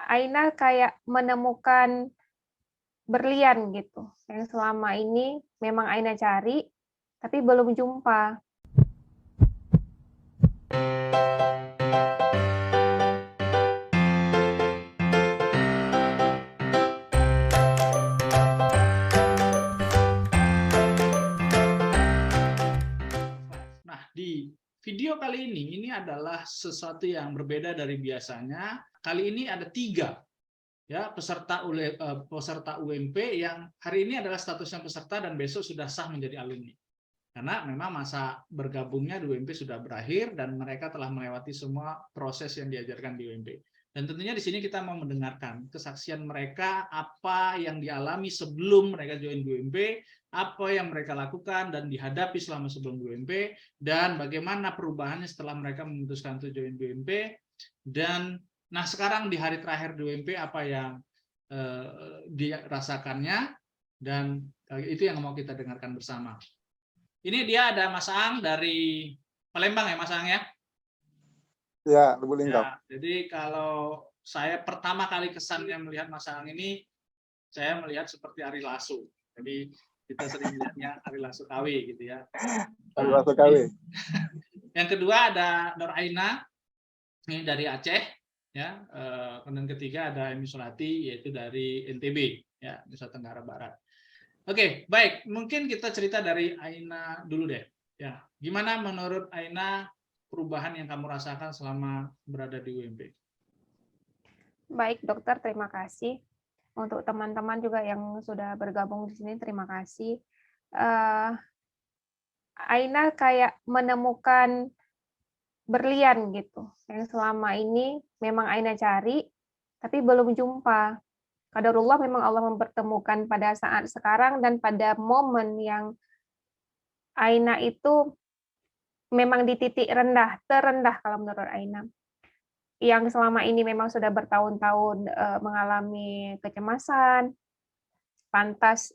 Aina kayak menemukan berlian gitu, yang selama ini memang Aina cari, tapi belum jumpa. Nah, di video kali ini adalah sesuatu yang berbeda dari biasanya. Kali ini ada 3 ya peserta UMP yang hari ini adalah statusnya peserta dan besok sudah sah menjadi alumni. Karena memang masa bergabungnya di UMP sudah berakhir dan mereka telah melewati semua proses yang diajarkan di UMP. Dan tentunya di sini kita mau mendengarkan kesaksian mereka, apa yang dialami sebelum mereka join di UMP, apa yang mereka lakukan dan dihadapi selama sebelum UMP, dan bagaimana perubahannya setelah mereka memutuskan untuk join di UMP. Dan nah sekarang di hari terakhir di UMP apa yang dirasakannya, dan itu yang mau kita dengarkan bersama. Ini dia ada Mas Ang dari Palembang ya Mas Ang ya? Ya, Lubuk Linggau. Ya, jadi kalau saya pertama kali kesannya melihat Mas Ang ini, saya melihat seperti Ari Lasso. Jadi kita sering melihatnya Ari Lasso KW gitu ya. Ari Lasso KW. Yang kedua ada Nur Aina, ini dari Aceh. Ya, dan ketiga ada Emi Sulati, yaitu dari NTB, ya, Nusa Tenggara Barat. Oke, baik. Mungkin kita cerita dari Aina dulu deh. Ya, gimana menurut Aina perubahan yang kamu rasakan selama berada di UMP? Baik, dokter, terima kasih. Untuk teman-teman juga yang sudah bergabung di sini, terima kasih. Aina kayak menemukan berlian gitu, yang selama ini memang Aina cari, tapi belum jumpa. Qadarullah memang Allah mempertemukan pada saat sekarang dan pada momen yang Aina itu memang di titik rendah, terendah kalau menurut Aina. Yang selama ini memang sudah bertahun-tahun mengalami kecemasan, pantas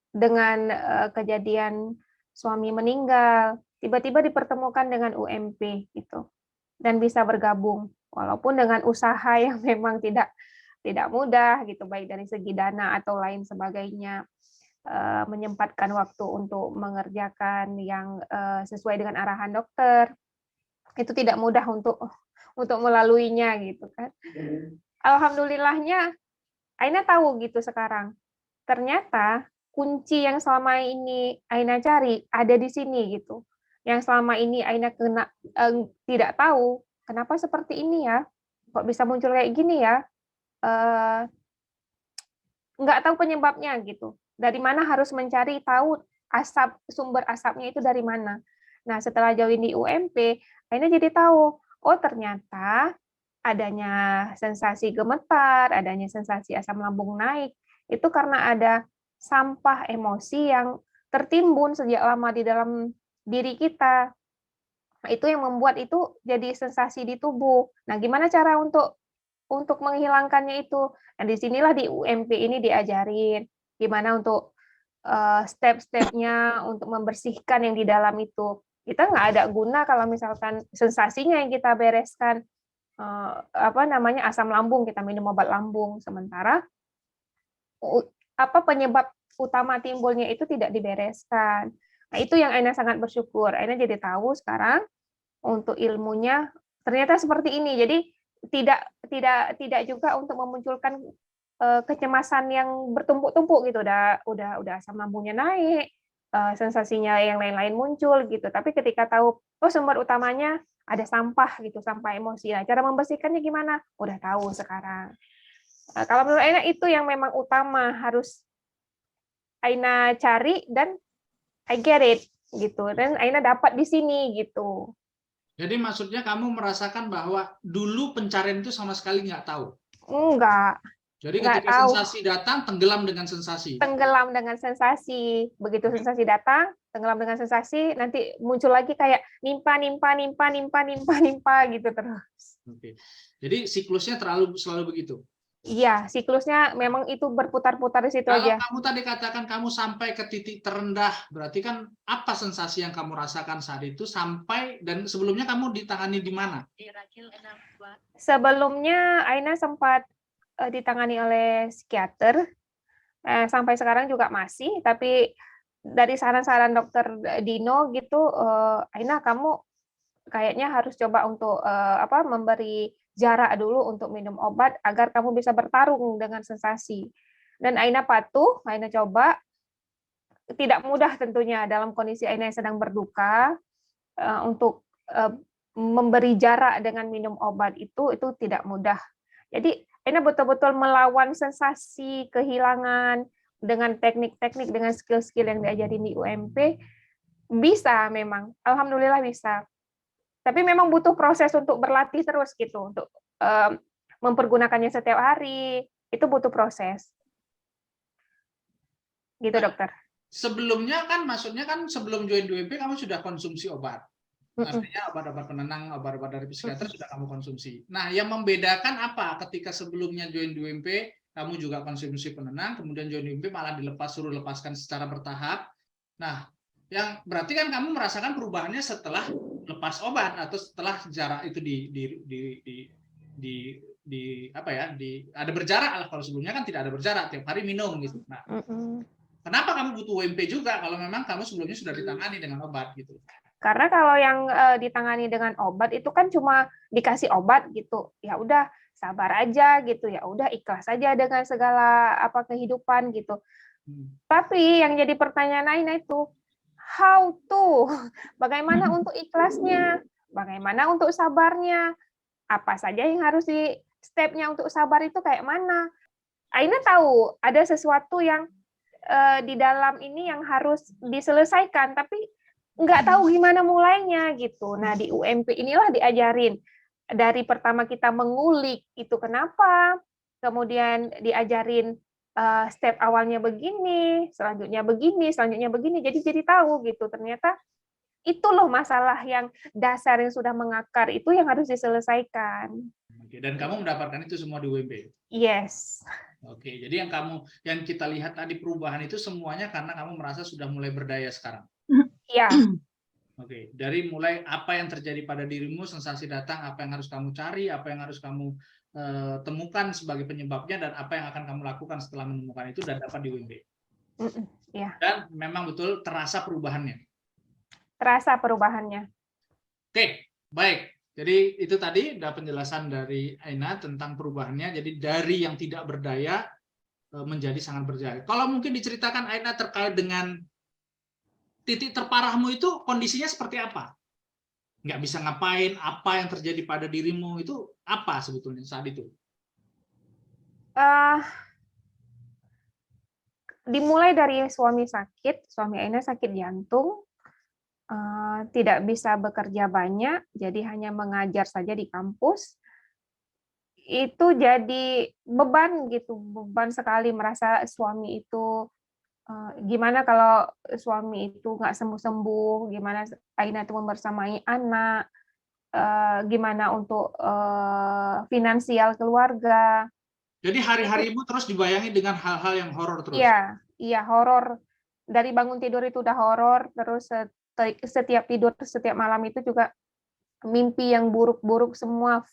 dengan kejadian suami meninggal, tiba-tiba dipertemukan dengan UMP gitu, dan bisa bergabung, walaupun dengan usaha yang memang tidak mudah gitu, baik dari segi dana atau lain sebagainya. Menyempatkan waktu untuk mengerjakan yang sesuai dengan arahan dokter, itu tidak mudah untuk melaluinya gitu kan. Alhamdulillahnya Aina tahu gitu sekarang, ternyata kunci yang selama ini Aina cari ada di sini gitu. Yang selama ini Aina tidak tahu kenapa seperti ini ya, kok bisa muncul kayak gini ya, nggak tahu penyebabnya gitu. Dari mana harus mencari tahu sumber asapnya itu dari mana. Nah, setelah join di UMP, Aina jadi tahu, oh ternyata adanya sensasi gemetar, adanya sensasi asam lambung naik, itu karena ada sampah emosi yang tertimbun sejak lama di dalam diri kita. Nah, itu yang membuat itu jadi sensasi di tubuh. Nah, gimana cara untuk menghilangkannya itu? Nah, di sinilah di UMP ini diajarin gimana untuk step-stepnya untuk membersihkan yang di dalam itu. Kita nggak ada guna kalau misalkan sensasinya yang kita bereskan, asam lambung, kita minum obat lambung, sementara penyebab utama timbulnya itu tidak dibereskan. Nah, itu yang Aina sangat bersyukur. Aina jadi tahu sekarang untuk ilmunya ternyata seperti ini. Jadi tidak juga untuk memunculkan kecemasan yang bertumpuk-tumpuk gitu. Udah asam lambungnya naik, sensasinya yang lain-lain muncul gitu. Tapi ketika tahu sumber utamanya ada sampah gitu, sampah emosi. Nah, cara membersihkannya gimana? Udah tahu sekarang. Kalau menurut Aina itu yang memang utama harus Aina cari dan I get it gitu. Dan Aina dapat di sini gitu. Jadi maksudnya kamu merasakan bahwa dulu pencarian itu sama sekali nggak tahu? Enggak. Jadi Nggak ketika tahu. sensasi datang, tenggelam dengan sensasi? Tenggelam dengan sensasi. Begitu sensasi datang, tenggelam dengan sensasi, nanti muncul lagi kayak nimpa gitu terus. Oke. Jadi siklusnya selalu begitu? Iya, siklusnya memang itu berputar-putar di situ Kalau aja. kamu tadi katakan kamu sampai ke titik terendah, berarti kan apa sensasi yang kamu rasakan saat itu sampai, dan sebelumnya kamu ditangani di mana? Sebelumnya Aina sempat ditangani oleh psikiater, sampai sekarang juga masih, tapi dari saran-saran dokter Dino gitu, Aina kamu kayaknya harus coba untuk memberi jarak dulu untuk minum obat agar kamu bisa bertarung dengan sensasi. Dan Aina patuh, Aina coba. Tidak mudah tentunya dalam kondisi Aina yang sedang berduka untuk memberi jarak dengan minum obat itu tidak mudah. Jadi Aina betul-betul melawan sensasi kehilangan dengan teknik-teknik, dengan skill-skill yang diajarin di UMP, bisa memang, alhamdulillah bisa. Tapi memang butuh proses untuk berlatih terus gitu, untuk mempergunakannya setiap hari, itu butuh proses. Gitu, dokter. Sebelumnya kan, maksudnya kan sebelum join UMP kamu sudah konsumsi obat. Artinya obat-obat penenang, obat-obat dari psikiater sudah kamu konsumsi. Nah, yang membedakan apa ketika sebelumnya join UMP, kamu juga konsumsi penenang, kemudian join UMP malah suruh lepaskan secara bertahap. Nah, yang berarti kan kamu merasakan perubahannya setelah lepas obat atau setelah jarak itu ada berjarak lah. Kalau sebelumnya kan tidak ada berjarak, tiap hari minum gitu. Nah, kenapa kamu butuh UMP juga kalau memang kamu sebelumnya sudah ditangani dengan obat gitu? Karena kalau yang ditangani dengan obat itu kan cuma dikasih obat gitu, ya udah sabar aja gitu, ya udah ikhlas aja dengan segala kehidupan gitu. Tapi yang jadi pertanyaan Aina itu, how to, bagaimana untuk ikhlasnya, bagaimana untuk sabarnya, apa saja yang harus di stepnya untuk sabar itu kayak mana? Aina tahu ada sesuatu yang di dalam ini yang harus diselesaikan, tapi nggak tahu gimana mulainya gitu. Nah, di UMP inilah diajarin. Dari pertama kita mengulik itu kenapa, kemudian diajarin step awalnya begini, selanjutnya begini, selanjutnya begini. Jadi tahu gitu. Ternyata itu loh masalah yang dasar yang sudah mengakar itu yang harus diselesaikan. Oke, dan kamu mendapatkan itu semua di UMP? Yes. Oke, jadi yang kita lihat tadi perubahan itu semuanya karena kamu merasa sudah mulai berdaya sekarang. Iya. Oke, dari mulai apa yang terjadi pada dirimu, sensasi datang, apa yang harus kamu cari, apa yang harus kamu temukan sebagai penyebabnya, dan apa yang akan kamu lakukan setelah menemukan itu dan dapat di UMP. Iya. Dan memang betul terasa perubahannya. Terasa perubahannya. Oke, baik. Jadi itu tadi ada penjelasan dari Aina tentang perubahannya. Jadi dari yang tidak berdaya menjadi sangat berdaya. Kalau mungkin diceritakan Aina terkait dengan titik terparahmu itu kondisinya seperti apa? Nggak bisa ngapain, apa yang terjadi pada dirimu itu apa sebetulnya saat itu? Dimulai dari suami Aina sakit jantung, tidak bisa bekerja banyak, jadi hanya mengajar saja di kampus. Itu jadi beban gitu, beban sekali merasa suami itu, gimana kalau suami itu nggak sembuh-sembuh, gimana Aina itu membersamai anak, gimana untuk finansial keluarga. Jadi hari-harimu terus dibayangi dengan hal-hal yang horor terus? Iya, horor. Dari bangun tidur itu udah horor, terus setiap tidur, setiap malam itu juga mimpi yang buruk-buruk semua,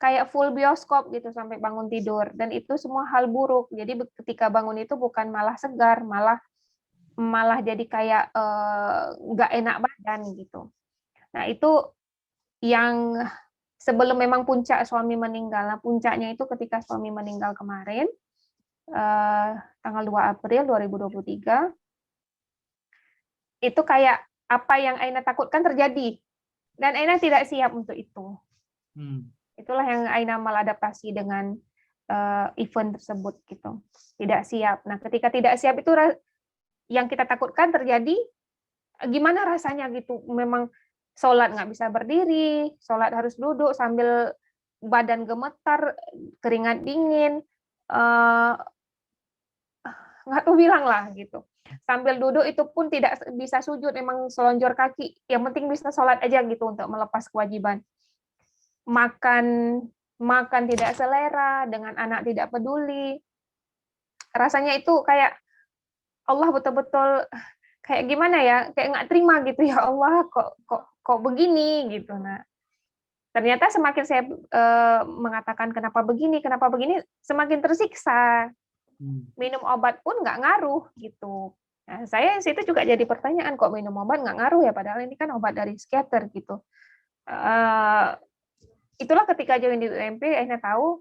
kayak full bioskop gitu sampai bangun tidur. Dan itu semua hal buruk. Jadi ketika bangun itu bukan malah segar, malah jadi kayak nggak enak badan gitu. Nah, itu yang sebelum memang puncak suami meninggal. Nah, puncaknya itu ketika suami meninggal kemarin, tanggal 2 April 2023, itu kayak apa yang Aina takutkan terjadi. Dan Aina tidak siap untuk itu. Itulah yang Aina maladaptasi dengan event tersebut gitu. Tidak siap. Nah, ketika tidak siap itu yang kita takutkan terjadi, gimana rasanya gitu. Memang sholat nggak bisa berdiri, sholat harus duduk sambil badan gemetar, keringat dingin, nggak tahu bilang lah gitu. Sambil duduk itu pun tidak bisa sujud, memang selonjor kaki. Yang penting bisa sholat aja gitu untuk melepas kewajiban. Makan tidak selera, dengan anak tidak peduli. Rasanya itu kayak Allah betul-betul kayak gimana ya, kayak nggak terima gitu, ya Allah kok begini gitu. Nah, ternyata semakin saya mengatakan kenapa begini, semakin tersiksa. Minum obat pun nggak ngaruh gitu. Nah, saya situ juga jadi pertanyaan, kok minum obat nggak ngaruh ya, padahal ini kan obat dari psikiater gitu. Itulah ketika join di UMP, akhirnya tahu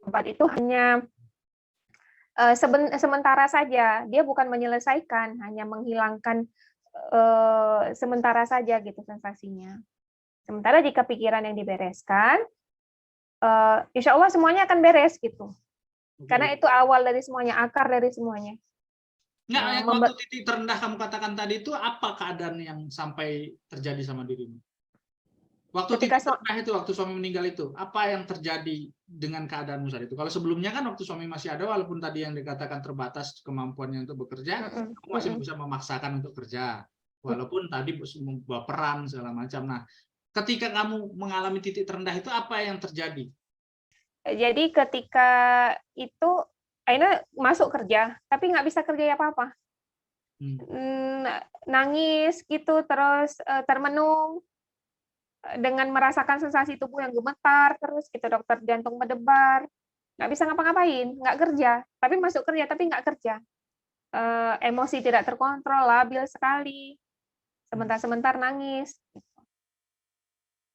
obat itu hanya sementara saja, dia bukan menyelesaikan, hanya menghilangkan sementara saja gitu sensasinya. Sementara jika pikiran yang dibereskan, insya Allah semuanya akan beres gitu. Karena itu awal dari semuanya, akar dari semuanya. Nggak, yang waktu titik terendah kamu katakan tadi itu apa keadaan yang sampai terjadi sama dirimu? Waktu titik terendah itu, waktu suami meninggal itu, apa yang terjadi dengan keadaanmu saat itu? Kalau sebelumnya kan waktu suami masih ada, walaupun tadi yang dikatakan terbatas kemampuannya untuk bekerja, kamu masih bisa memaksakan untuk kerja. Walaupun tadi baperan segala macam. Nah, ketika kamu mengalami titik terendah itu, apa yang terjadi? Jadi ketika itu akhirnya masuk kerja, tapi nggak bisa kerja apa-apa. Nangis gitu, terus termenung, dengan merasakan sensasi tubuh yang gemetar, terus gitu, dokter jantung berdebar, nggak bisa ngapa-ngapain, nggak kerja, tapi masuk kerja, tapi nggak kerja. Emosi tidak terkontrol, labil sekali, sebentar-sebentar nangis.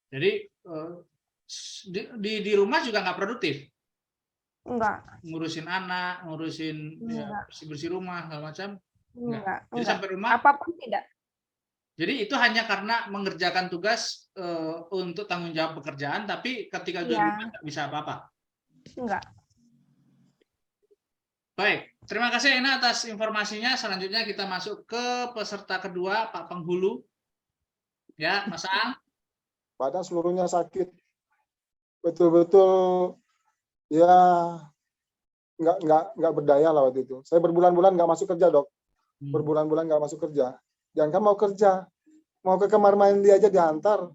Jadi di rumah juga nggak produktif? Enggak. Ngurusin anak, ngurusin ya, bersih-bersih rumah, segala macam? Enggak. Jadi sampai rumah? Apapun tidak. Jadi itu hanya karena mengerjakan tugas untuk tanggung jawab pekerjaan, tapi ketika di rumah nggak bisa apa-apa? Enggak. Baik, terima kasih Ena atas informasinya. Selanjutnya kita masuk ke peserta kedua, Pak Penghulu. Ya, Mas Ang. Badan seluruhnya sakit. Betul-betul ya nggak berdaya lah waktu itu. Saya berbulan-bulan nggak masuk kerja, Dok. Berbulan-bulan nggak masuk kerja. Jangan kan mau kerja, mau ke kamar mandi aja diantar.